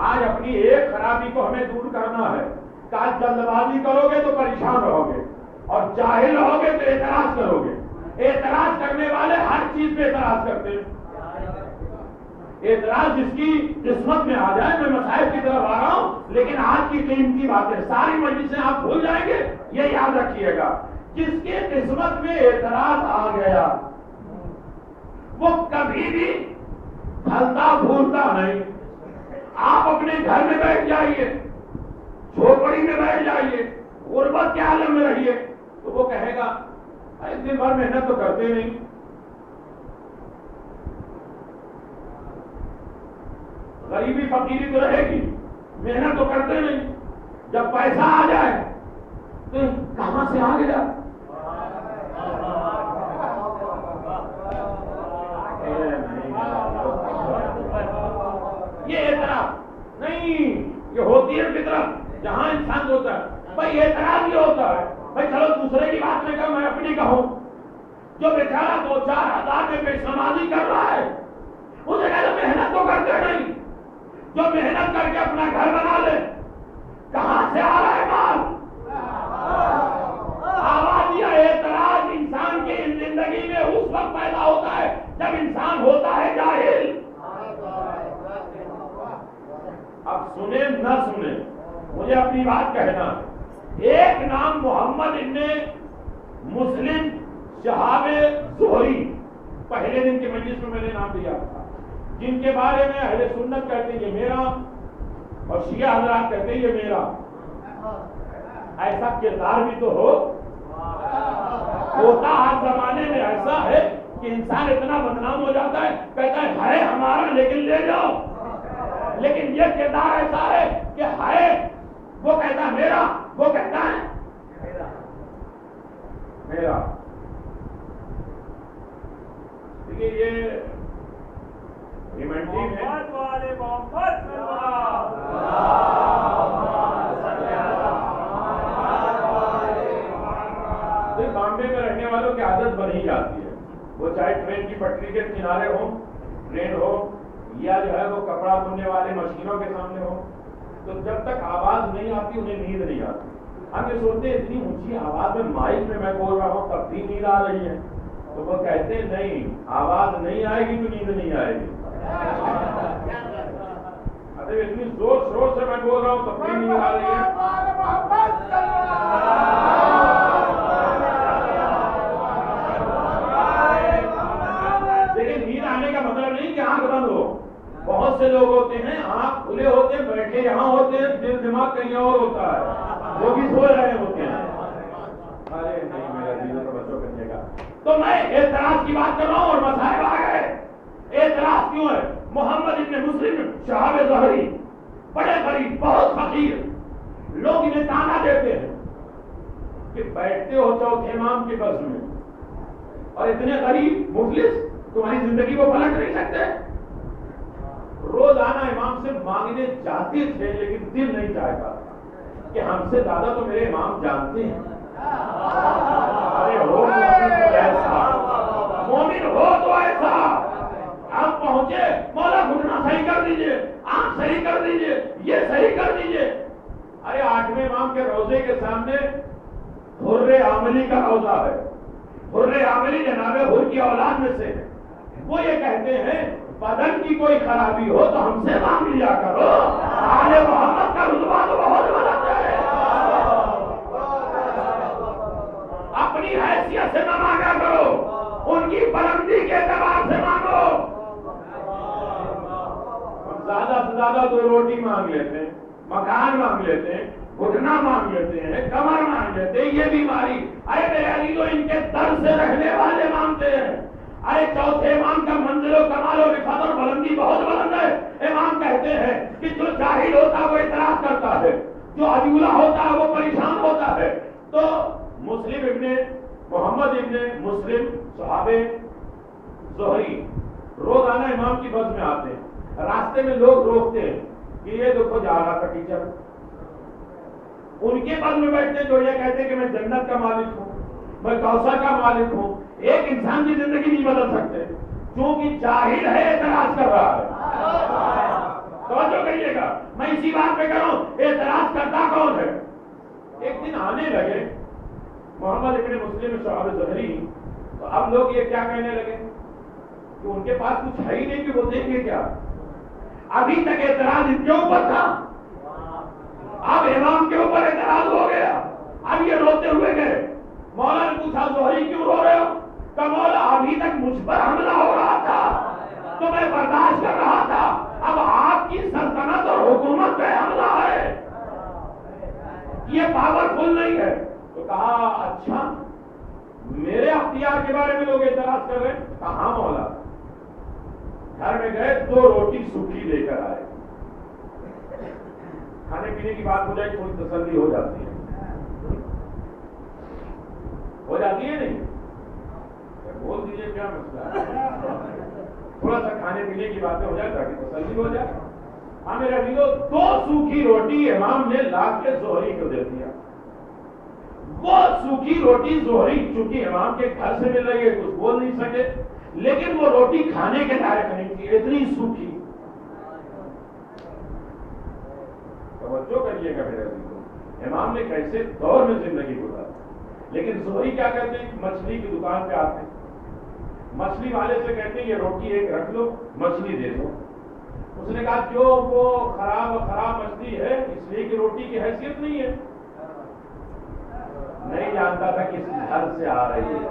آج اپنی ایک خرابی کو ہمیں دور کرنا ہے. کہ آج جلد بازی کرو گے تو پریشان رہو گے، اور جاہل رہو گے تو اعتراض کرو گے. اعتراض کرنے والے ہر چیز پہ اعتراض کرتے ہیں. اعتراض جس کی قسمت میں آ جائے. میں مسائل کی طرف آ رہا ہوں لیکن آج کی قیمتی باتیں ساری مجلسیں آپ بھول جائیں گے. یہ یاد رکھیے گا، جس کی قسمت میں اعتراض آ گیا وہ کبھی بھی پھلتا پھولتا نہیں. آپ اپنے گھر میں بیٹھ جائیے، جھوپڑی میں بیٹھ جائیے، غربت کے عالم میں رہیے، تو وہ کہے گا دن بھر محنت تو کرتے نہیں. غریبی فقیری تو رہے گی، محنت تو کرتے نہیں، جب پیسہ آ جائے تو کہاں سے آ گیا؟ یہ اعتراض نہیں، یہ ہوتی ہے فطرت جہاں انسان ہوتا ہے بھائی اعتراض یہ ہوتا ہے بھائی چلو دوسرے کی بات نہیں کہوں میں اپنی کہوں، جو بیچارہ 2-4 ہزار میں پیش نمازی کر رہا ہے اسے کہتے محنت تو کرتے نہیں، جو محنت کر کے اپنا گھر بنا لے کہاں سے آ رہا ہے مال؟ آواز یا اعتراض انسان کی زندگی میں اس وقت پیدا ہوتا ہے جب انسان ہوتا ہے جاہل۔ اب سنیں نہ سنیں مجھے اپنی بات کہنا ہے، ایک نام محمد ابن مسلم شہاب زہری، پہلے دن کے مجلس میں نے نام دیا تھا، جن کے بارے میں اہل سنت کہتے ہیں یہ میرا اور شیعہ حضرات کہتے ہیں یہ میرا، ایسا کردار بھی تو ہوتا ہر زمانے میں ایسا ہے کہ انسان اتنا بدنام ہو جاتا ہے کہتا ہے ہمارا لیکن لے جاؤ، لیکن یہ کردار ایسا ہے کہ ہے وہ کہتا ہے میرا، وہ کہتا ہے میرا۔ دیکھیے یہ ریمنٹی میں بامبے میں رہنے والوں کی عادت بن ہی جاتی ہے، وہ چاہے ٹرین کی پٹری کے کنارے ہوں، ٹرین ہو یا جو ہے وہ کپڑا دھونے والے مشینوں کے سامنے ہو، تو جب تک آواز نہیں آتی انہیں نیند نہیں آتی۔ ہم یہ سوچتے ہیں اتنی اونچی آواز میں مائک میں بول رہا ہوں تب بھی نیند آ رہی ہے، تو وہ کہتے ہیں نہیں آواز نہیں آئے گی تو نیند نہیں آئے گی، ارے اتنی زور شور سے میں بول رہا ہوں تب بھی نیند آ رہی ہے۔ لیکن نیند آنے کا مطلب نہیں کہ آنکھ بند ہو، بہت سے لوگ ہوتے ہیں آنکھ کھلے ہوتے ہیں بیٹھے یہاں ہوتے ہیں دل دماغ کہیں اور ہوتا ہے، وہ بھی سو رہے ہوتے ہیں۔ ارے نہیں میرا دل تو بچوں کرنے کا، تو میں اعتراض کی بات کر رہا ہوں اور مصائب آ گئے۔ اعتراض کیوں ہے؟ محمد ابن مسلم شہاب زہری بڑے غریب بہت فقیر، لوگ انہیں تانا دیتے ہیں کہ بیٹھتے ہو چوتھے امام کے بس میں اور اتنے غریب مفلس تمہاری زندگی کو پلٹ نہیں سکتے۔ روزانہ امام سے مانگنے جاتے تھے لیکن دل نہیں چاہتا کہ ہم سے زیادہ تو میرے امام جانتے ہیں۔ ارے ہو ایسا مومن ہو تو ایسا، آپ پہنچے مولا گھٹنا صحیح کر دیجئے، آنکھ صحیح کر دیجئے، یہ صحیح کر دیجئے۔ ارے 8ویں امام کے روزے کے سامنے حر عاملی کا روزہ ہے، حر عاملی جناب حر کی اولاد میں سے ہے، وہ یہ کہتے ہیں بدن کی کوئی خرابی ہو تو ہم سے مانگ لیا کرو، آل محمد کا رتبہ تو بہت بلند ہے، اپنی حیثیت سے نہ مانگا کرو، ان کی بلندی کے اعتبار سے مانگو۔ ہم زیادہ سے زیادہ 2 روٹی مانگ لیتے ہیں، مکان مانگ لیتے ہیں، گھٹنا مانگ لیتے ہیں، کمر مانگ لیتے ہیں، یہ بیماری۔ ارے میرے عزیزو ان کے در سے رہنے والے مانگتے ہیں۔ ارے چوتھے امام کا منزل و کمال و رفعت اور بلندی بہت بلند ہے۔ امام کہتے ہیں کہ جو جاہل ہوتا ہے وہ اعتراض کرتا ہے، جو عجولہ ہوتا ہے وہ پریشان ہوتا ہے۔ تو محمد ابن مسلم صحاب زہری روزانہ امام کی بس میں آتے ہیں، راستے میں لوگ روکتے ہیں کہ یہ دیکھو جا رہا تھا ٹیچر، ان کے بس میں بیٹھتے جو یہ کہتے ہیں کہ میں جنت کا مالک ہوں، میں کوثر کا مالک ہوں۔ ایک انسان کی زندگی نہیں بدل سکتے کیونکہ جاہل ہے، اعتراض کر رہا ہے۔ توجہ کریے گا، میں اسی بات پہ کروں اعتراض کرتا کون ہے؟ ایک دن آنے لگے محمد ابن مسلم شہاب زہری، تو اب لوگ یہ کیا کہنے لگے کہ ان کے پاس کچھ ہے ہی نہیں کہ وہ دیں گے کیا؟ ابھی تک اعتراض ان کے اوپر تھا، اب امام کے اوپر اعتراض ہو گیا، اب یہ روتے ہوئے گئے۔ مولا نے پوچھا زہری کیوں رو رہے ہو؟ کہ مولا ابھی تک مجھ پر حملہ ہو رہا تھا تو میں برداشت کر رہا تھا، اب آپ کی سلطنت اور حکومت پہ حملہ ہے، یہ پاورفل نہیں ہے۔ تو کہا اچھا میرے اختیار کے بارے میں لوگ اعتراض کر رہے ہیں؟ کہاں مولا؟ گھر میں گئے 2 روٹی سوکھی لے کر آئے، پینے کی بات ہو جائے تھوڑی تسلی ہو جاتی ہے، ہو جاتی ہے نہیں؟ بول دیجیے کیا مسئلہ ہے؟ تھوڑا سا کھانے پینے کی باتیں ہو جائے تاکہ تسلی ہو جائے۔ ہاں میرا بھائیو، 2 سوکھی روٹی امام نے لا کے زہری کو دے دیا۔ وہ سوکھی روٹی زہری چونکہ امام کے گھر سے مل رہی ہے کچھ بول نہیں سکے، لیکن وہ روٹی کھانے کے لائق نہیں تھی، اتنی سوکھی۔ توجہ کریے گا میرے بھائیو، امام نے کیسے دور میں زندگی گزاری۔ لیکن زہری کیا کہتے ہیں؟ مچھلی کی دکان پہ آتے ہیں، مچھلی والے سے کہتے ہیں یہ روٹی ایک رکھ لو، مچھلی دے دو۔ اس نے کہا جو وہ خراب مچھلی ہے اس لیے کہ روٹی کی حیثیت نہیں ہے، نہیں جانتا تھا کس گھر سے آ رہی ہے۔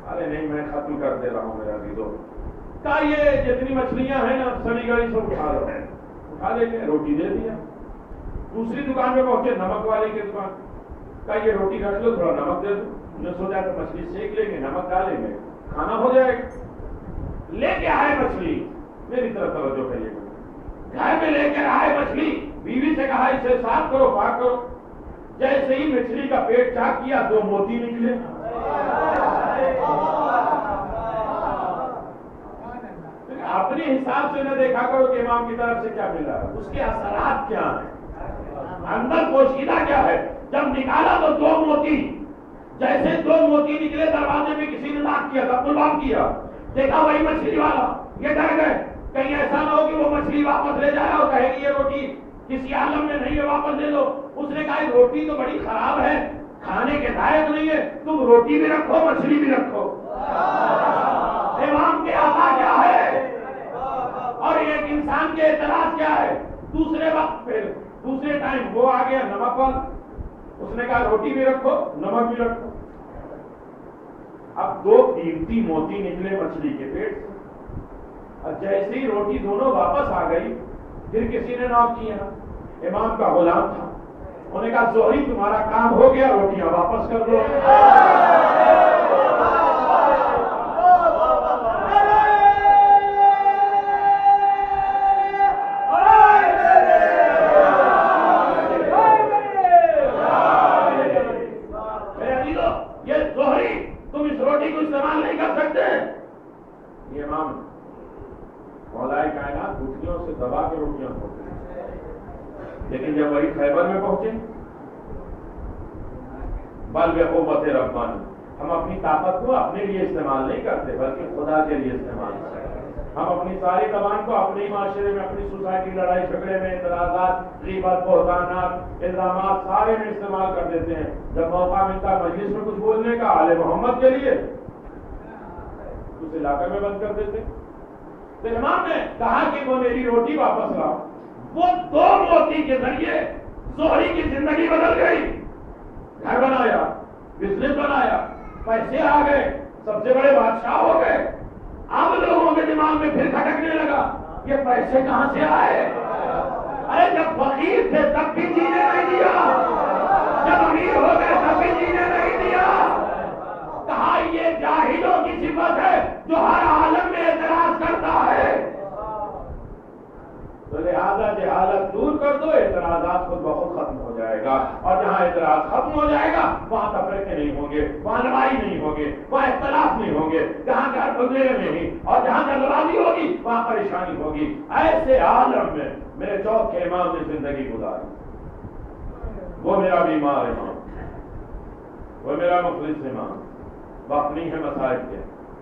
ارے نہیں، میں ختم کر دے رہا ہوں میرا دیدو۔ کہا یہ جتنی مچھلیاں ہیں نا سڑی گڑی سب اٹھا لو، اٹھا لے کے روٹی دے دیا۔ دوسری دکان پہ پہنچے، نمک والے کی دکان، کہا یہ روٹی رکھ لو، تھوڑا نمک دے دو۔ جو سوچا تو مچھلی سیک لیں گے، نمک ڈالیں گے، کھانا ہو جائے گا۔ لے کے آئے مچھلی، میری طرف توجہ کریے گا، گھر میں لے کے آئے مچھلی، بیوی سے کہا اسے صاف کرو، پاک کرو۔ جیسے ہی مچھلی کا پیٹ چاک کیا 2 موتی نکلے۔ اپنے حساب سے نہ دیکھا کرو کہ امام کی طرف سے کیا ملا، اس کے اثرات کیا ہیں، اندر پوشیدہ کیا ہے۔ جب نکالا تو 2 موتی، جیسے 2 موتی نکلے دروازے میں کسی نے لاک کیا تھا، پلوام کیا، دیکھا وہی مچھلی والا، یہ ڈر گئے کہیں ایسا نہ ہو کہ وہ مچھلی واپس لے جائے اور کہے گی یہ روٹی کسی عالم میں نہیں ہے، واپس دے دو۔ اس نے کہا روٹی تو بڑی خراب ہے، کھانے کے لائق نہیں ہے، تم روٹی بھی رکھو مچھلی بھی رکھو۔ امام کے آقا کیا ہے اور ایک انسان کے اعتراض کیا ہے۔ دوسرے وقت پھر دوسرے ٹائم وہ آ گیا نمک والا، اس نے کہا روٹی بھی رکھو نمک بھی رکھو۔ اب 2 قیمتی موتی نکلے مچھلی کے پیٹ سے، اور جیسے ہی روٹی دونوں واپس آ گئی، پھر کسی نے نوک کیا، امام کا غلام تھا، انہوں نے کہا زہری تمہارا کام ہو گیا، روٹیاں واپس کر دو۔ یہ امام مولا کائنات گھٹنوں سے دبا کے روٹیاں کھوتے ہیں، لیکن جب وہی خیبر میں پہنچے، بل بقوت ربانی، ہم اپنی طاقت کو اپنے لیے استعمال نہیں کرتے بلکہ خدا کے لیے استعمال کرتے ہیں۔ ہم اپنی ساری زبان کو اپنے معاشرے میں، اپنی سوسائٹی، لڑائی جھگڑے میں، اعتراضات، غیبت، بہتانات، الزامات سارے میں استعمال کر دیتے ہیں۔ جب موقع ملتا مجلس میں کچھ بولنے کا آل محمد کے لیے، اس علاقے میں بند کر دیتے۔ تو امام نے کہا کہ وہ میری روٹی واپس لاؤ۔ وہ 2 موتی کے ذریعے زہری کی زندگی بدل گئی، گھر بنایا، بزنس بنایا، پیسے آ گئے، سب سے بڑے بادشاہ ہو گئے۔ اب لوگوں کے دماغ میں پھر کھٹکنے لگا یہ پیسے کہاں سے آئے؟ ارے جب فقیر تھے تب بھی جینے نہیں دیا، جب امیر ہو گئے تب بھی جینے نہیں دیا۔ کہا یہ جاہلوں کی صفت ہے جو ہر عالم میں اعتراض کرتا ہے، تو لہذا جہالت دور کر دو، اعتراضات خود بخود ختم ہو جائے گا، اور جہاں اعتراض ختم ہو جائے گا وہاں تفرقے نہیں ہوں گے، وہاں لڑائی نہیں ہوگی، وہاں اختلاف نہیں ہوں گے، جہاں گھر بگڑے نہیں، اور جہاں جلدبازی ہوگی وہاں پریشانی ہوگی۔ ایسے عالم میں میرے چوتھے امام نے زندگی گزاری، وہ میرا بیمار امام، وہ میرا مخلص امام۔ وقت نہیں ہے مسائل کے،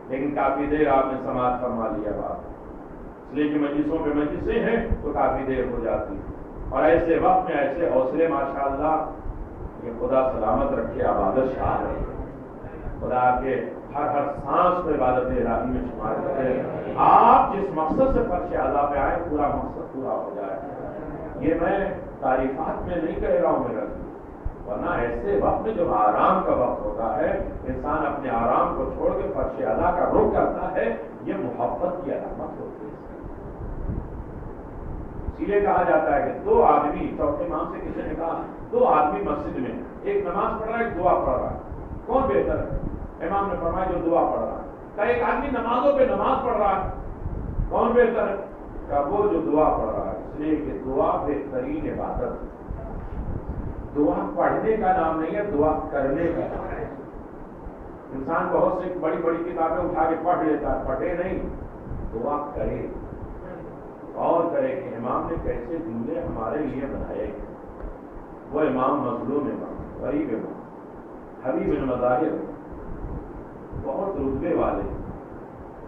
لیکن کافی دیر آپ نے سماعت فرما لیا بات، اس لیے کہ مجلسوں پہ مجلسیں ہیں تو کافی دیر ہو جاتی، اور ایسے وقت میں ایسے حوصلے ماشاءاللہ، کہ خدا سلامت رکھے، عبادت شاہ رہے، خدا کے ہر سانس پہ عبادت الہی میں شمار کرے۔ آپ جس مقصد سے فرش اعلیٰ پہ آئے پورا مقصد پورا ہو جائے۔ یہ میں تعریفات میں نہیں کہہ رہا ہوں میرا، ورنہ ایسے وقت میں جو آرام کا وقت ہوتا ہے، انسان اپنے آرام کو چھوڑ کے فرش اعلیٰ کا رخ کرتا ہے، یہ محبت کی علامت ہوتی ہے۔ اسی لیے کہا جاتا ہے کہ 2 آدمی، چوتھے امام سے کسی نے کہا 2 آدمی مسجد میں، ایک نماز پڑھ رہا ہے ایک دعا پڑھ رہا ہے، کون بہتر ہے؟ امام نے فرمایا جو دعا پڑھ رہا ہے۔ کہا ایک آدمی نمازوں پہ نماز پڑھ رہا ہے، کون بہتر ہے؟ کہا وہ جو دعا پڑھ رہا ہے۔ اس لیے کہ دعا بہترین عبادت ہے. دعا پڑھنے کا نام نہیں ہے، دعا کرنے کا نام ہے. انسان بہت سی بڑی بڑی کتابیں اٹھا کے پڑھ لیتا ہے، پڑھے نہیں، دعا کرے، غور کرے کہ امام نے کیسے جملے ہمارے لیے بنائے. وہ امام مظلوم امام، غریب امام، حبیب بن مظاہر، بہت رتبے والے.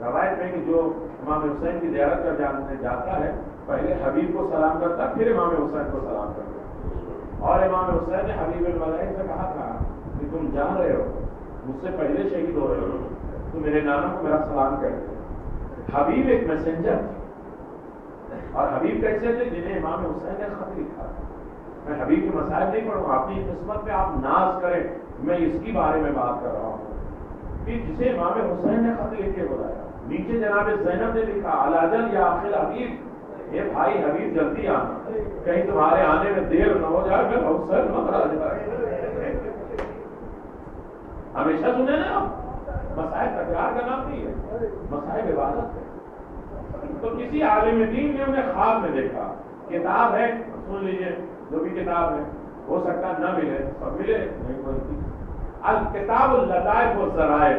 روایت میں کہ جو امام حسین کی زیارت کر جاتا ہے، پہلے حبیب کو سلام کرتا، پھر امام حسین کو سلام کرتا. اور امام حسین نے حبیب بن مظاہر سے کہا تھا کہ تم جان رہے ہو مجھ سے پہلے شہید ہو رہے ہو، تو میرے نانا کو میرا سلام کرتے. حبیب ایک میسنجر تھے، اور حبیب کیسے تھے؟ جنہیں امام حسین نے خط لکھا. میں حبیب کے مسائل نہیں پڑھوں، اپنی قسمت پہ آپ ناز کریں، میں اس کی بارے میں بات کر رہا ہوں کہ جسے امام حسین نے خط لکھ کے بلایا. نیچے جناب زینب نے لکھا الاجل یا آخر حبیب، یہ بھائی حبیب جلدی آنا، کہیں تمہارے آنے میں دیر نہ ہو جائے، میں حسین مارا جائے. ہمیشہ سنے نا آپ، مسائل تکرار کا نام نہیں ہے، مسائل عبادت ہے. تو کسی عالم دین نے انہیں خواب میں دیکھا. کتاب ہے، سن لیجئے، جو بھی کتاب ہے ہو سکتا نہ ملے، سب ملے نہیں کوئی. الکتاب اللطائف والذرائع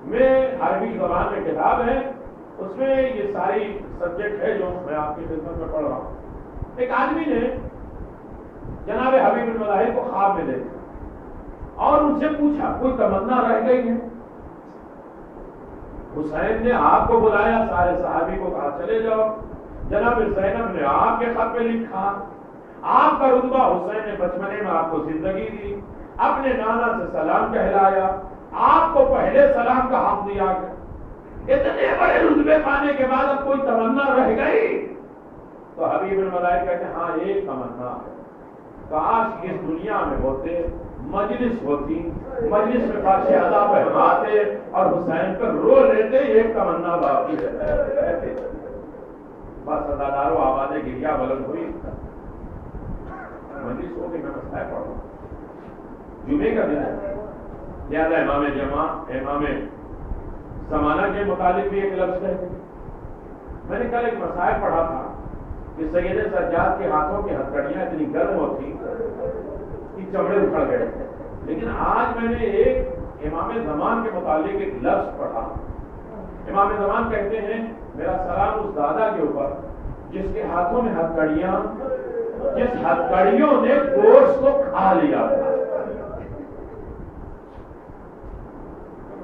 میں عربی زبان میں کتاب ہے، اس میں یہ ساری سبجیکٹ ہے جو میں آپ کی خدمت میں پڑھ رہا ہوں. ایک آدمی نے جناب حبیب بن مظاہر کو خواب میں دیکھا اور ان سے پوچھا کوئی تمنا رہ گئی ہے؟ حسین نے آپ کو بلایا، سارے صحابی کو کہا چلے جاؤ. جناب زینب نے آپ کے خط پہ لکھا، آپ کا رتبہ حسین نے بچپنے میں آپ کو زندگی دی، اپنے نانا سے سلام کہلایا، آپ کو پہلے سلام کا حق دیا گیا. اتنے بڑے رتبے پانے کے بعد اب کوئی تمنا رہ گئی؟ تو حبیب بن مظاہر کہتے ہیں ہاں ایک تمنا ہے، کاش اس دنیا میں ہوتے، مجلس ہوتی، مجلس میں فرش ادا پہ ہم آتے اور حسین پر رو لیتے، ایک تمنا باقی ہے. بس ادادارو آواز گریا بلند ہوئی، مجلس ہو گئی. میں مسئلہ پڑھ رہا ہوں، جمعے کا دن ہے، لہذا امام جمع امام زمانہ کے متعلق بھی ایک لفظ ہے. میں نے کل ایک مسائل پڑھا تھا کہ سید سجاد کے ہاتھوں کی ہتھکڑیاں اتنی گرم ہوتی کہ چمڑے اکھڑ گئے. لیکن آج میں نے ایک امام زمان کے متعلق ایک لفظ پڑھا. امام زمان کہتے ہیں میرا سلام اس دادا کے اوپر جس کے ہاتھوں میں ہتھکڑیاں، جس ہتھکڑیوں نے گوشت کو کھا لیا تھا.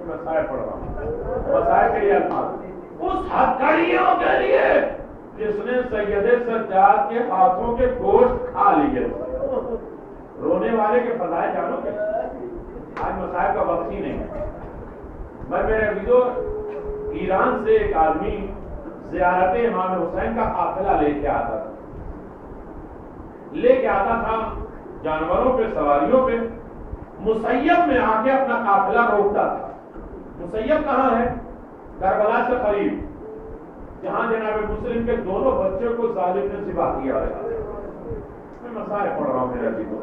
مسائل پڑھ رہا ہوں، مسائل کے لیے الفاظ، اس ہتھکڑیوں کے لیے جس نے سید سجاد کے ہاتھوں کے گوشت کھا لیے. رونے والے کے فضائل جانو گے؟ آج مسائل کا وقت ہی نہیں ہے. میں میرے ویڈیو ایران سے ایک آدمی زیارت امام حسین کا قافلہ لے کے آتا تھا جانوروں پہ، سواریوں پہ. مسیب میں آ کے اپنا قافلہ روکتا تھا. مسیب کہاں ہے؟ کربلا سے قریب، جہاں جناب مسلم کے دونوں بچوں کو ظالم نے ذبح کیا ہے. میں مسائل پڑھ رہا ہوں میرے عزیزوں.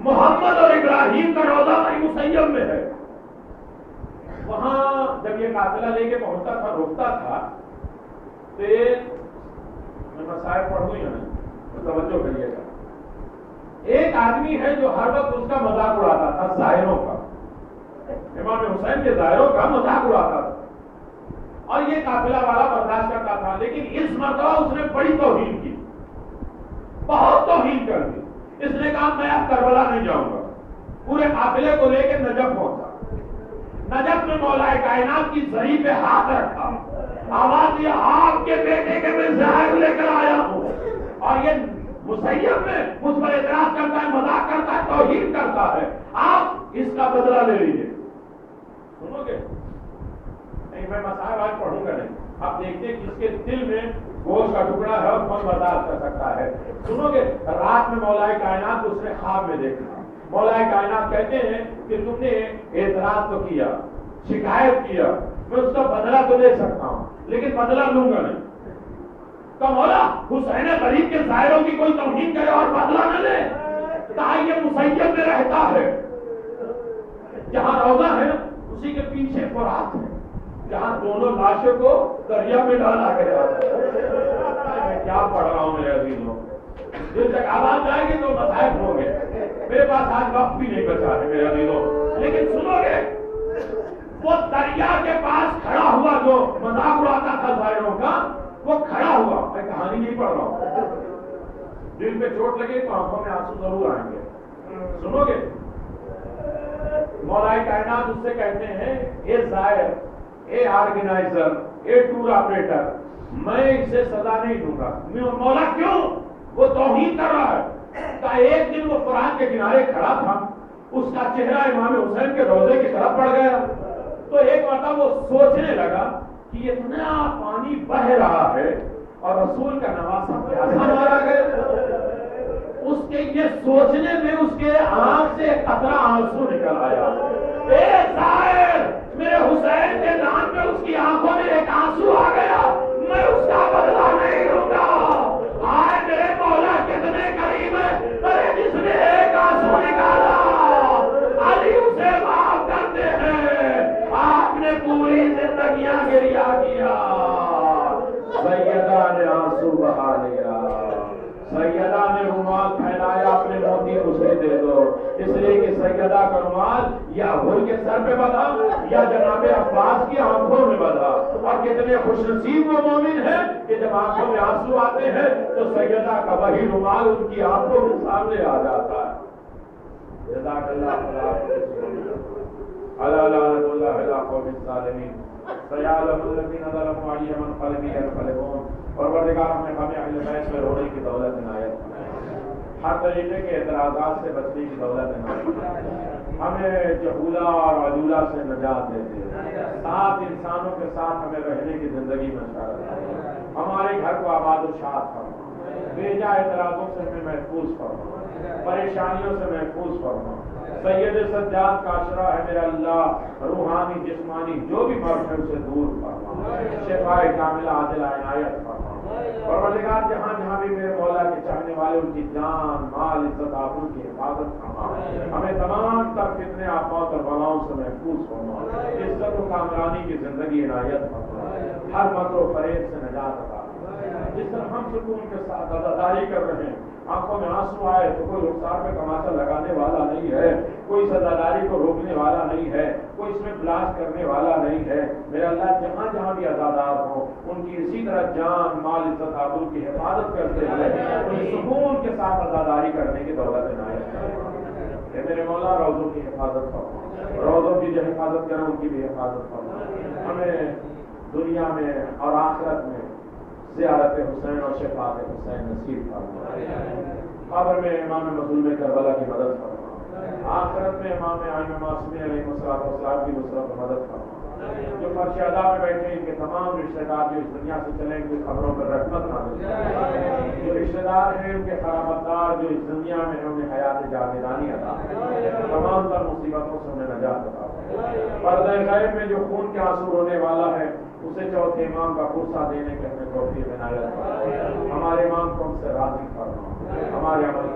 محمد اور ابراہیم کا روضہ وہی مسیب میں ہے. وہاں جب یہ قافلہ لے کے پہنچتا تھا، روکتا تھا، تو میں مسائل پڑھوں یا نہیں توجہ کریے گا. ایک آدمی ہے جو ہر وقت اس کا مذاق اڑاتا تھا، ظاہروں کا، امام حسین کے ظاہروں کا مذاق اڑاتا تھا، اور یہ قافلہ والا برداشت کرتا تھا. لیکن اس مرتبہ اس نے بڑی توہین کی، بہت توہین کر دی. اس نے کہا میں اب کربلا نہیں جاؤں گا. پورے قافلے کو لے کے نجف پہنچا. نجف میں مولا کائنات کی زری پہ ہاتھ رکھا، آواز دیا آپ کے بیٹے کے میں زہر لے کر آیا ہوں. اور یہ مسیب میں مجھ پر اعتراض کرتا ہے، مذاق کرتا ہے، توہین کرتا ہے، آپ اس کا بدلہ لے لیجیے. سنو گے؟ نہیں، میں مسائل آج پڑھوں گا نہیں. آپ دیکھتے ہیں کس کے دل میں گوشت کا ٹکڑا ہے اور کون برداشت کر سکتا ہے. سنو گے؟ رات میں مولا کائنات اس نے خواب میں دیکھا. مولا کائنات کہتے ہیں کہ تم نے اعتراض تو کیا، شکایت کیا، میں اس کا بدلہ تو لے سکتا ہوں لیکن بدلہ لوں گا نہیں. تو مولا حسین غریب کے ظاہروں کی کوئی توہین کرے اور بدلہ نہ لے، یہ مسیب میں رہتا ہے. جہاں روضہ ہے نا اسی کے پیچھے فرات ہے، جہاں دونوں لاشوں کو دریا میں ڈالا گیا. کیا پڑھ رہا ہوں میرے عزیزوں. جب تک آواز آئے گی تو مصائب ہوں گے. میرے پاس آج وقت بھی نہیں بچا ہے میرے عزیزوں, لیکن سنو گے وہ دریا کے پاس کھڑا ہوا جو مذاق اڑاتا تھا ظاہروں کا, وہ کھڑا ہوا. میں کہانی نہیں پڑھ رہا ہوں. دل پہ چوٹ لگے تو آنکھوں میں آنسو ضرور آئیں گے. سنو گے مولا کائنات اس سے کہتے ہیں, اے زائر, اے آرگنائزر, اے ٹور آپریٹر, میں اسے سزا نہیں دوں گا. مولا کیوں؟ وہ توہین کر رہا ہے. کہ ایک دن وہ فرات کے کنارے کھڑا تھا, اس کا چہرہ امام حسین کے روضے کی طرف پڑ گیا. تو ایک مرتبہ وہ سوچنے لگا کہ اتنا پانی بہ رہا ہے اور رسول کا نواسا پیاسا مارا گیا. اس کے یہ سوچنے میں اس کے آنکھ سے قطرہ آنسو نکل آیا. اے زائر, میرے حسین کے نام پہ اس کی آنکھوں میں ایک آنسو آ گیا, میں اس کا بدلہ نہیں لوں گا. آئے میرے مولا کتنے قریب ہے, ارے جس نے ایک آنسو نکالا علی اسے معاف کرتے ہیں. آپ نے پوری زندگیاں گریا کیا, سیدہ نے آنسو بہا لیا, سیدہ نے رومال پھیلایا, اپنے موتی اسے دے دو. اس لیے کہ سیدہ کا رومال یا بھول کے سر پہ بدھا یا جناب عباس کی آنکھوں میں بدھا. اور کتنے خوش نصیب وہ مومن ہے کہ جب آنکھوں میں آنسو آتے ہیں تو سیدہ کا وہی رومال ان کی آنکھوں کے سامنے آ جاتا ہے. جزاک اللہ خیر. الا لعنت اللہ علی قوم الظالمین. سیعلم الذین ظلموا علی من قلبی ينقلبون. پروردگار ہمیں اہل بیت میں رونے کی دولت عنایت فرما, ہر طریقے کے اعتراضات سے بچنے کی دولت عنایت فرما, ہمیں جہولا اور عجولا سے نجات دے دے, ساتھ انسانوں کے ساتھ ہمیں رہنے کی زندگی میں شرط, ہمارے گھر کو آباد و شاد فرما, بیجا اعتراضوں سے ہمیں محفوظ فرما, پریشانیوں سے محفوظ فرما. سید سجاد کا اشرا ہے میرا اللہ, روحانی جسمانی جو بھی مرض ہے اسے دور فرما, شفاء کاملہ عاجلہ عنایت فرما. پروردگار جہاں جہاں بھی میرے مولا کے چاہنے والے ان کی جان مال عزت آبرو کی حفاظت فرما, ہمیں تمام تر فتنے آفات اور بلاؤں سے محفوظ فرما, عزت و کامرانی کی زندگی عنایت فرما, ہر مکر و فریب سے نجات عطا. جس طرح ہم سکون کے ساتھ عزاداری کر رہے ہیں, آنکھوں میں آنسو آئے تو کوئی رخسار پہ تماشا لگانے والا نہیں ہے, کوئی سزاداری کو روکنے والا نہیں ہے, کوئی اس میں بلاش کرنے والا نہیں ہے. میرا اللہ جہاں جہاں بھی عزادار ہوں ان کی اسی طرح جان مال عزت آبرو کی حفاظت کرتے ہوئے ان سکون کے ساتھ عزاداری کرنے کی دولت عنایت کرے. کہ میرے مولا روزوں کی حفاظت فرما, روزوں کی جو حفاظت کریں ان کی بھی حفاظت فرما. ہمیں دنیا میں اور آخرت میں زیارت حسین اور شفاعت حسین نصیب فرما. قبر میں امام مظلوم کربلا کی مدد فرما, آخرت میں امام ائمہ معصومین علیہ السلام کی نصرت و مدد فرما. جو فرش ادا میں بیٹھے ان کے تمام رشتہ دار جو اس دنیا سے چلیں گے قبروں پر رحمت نازل فرما. جو رشتہ دار ہیں ان کے قرابت دار جو اس دنیا میں انہیں حیات جاویدانی عطا فرما, تمام تر مصیبتوں سے انہیں نجات عطا فرما. پردہ غیب میں جو خون کے آنسو رونے والا ہے اسے چوتھے امام کا فرصہ دینے کے ہمیں توفیق عنایت فرما. ہمارے امام کو ہم سے راضی فرما, ہمارے عمل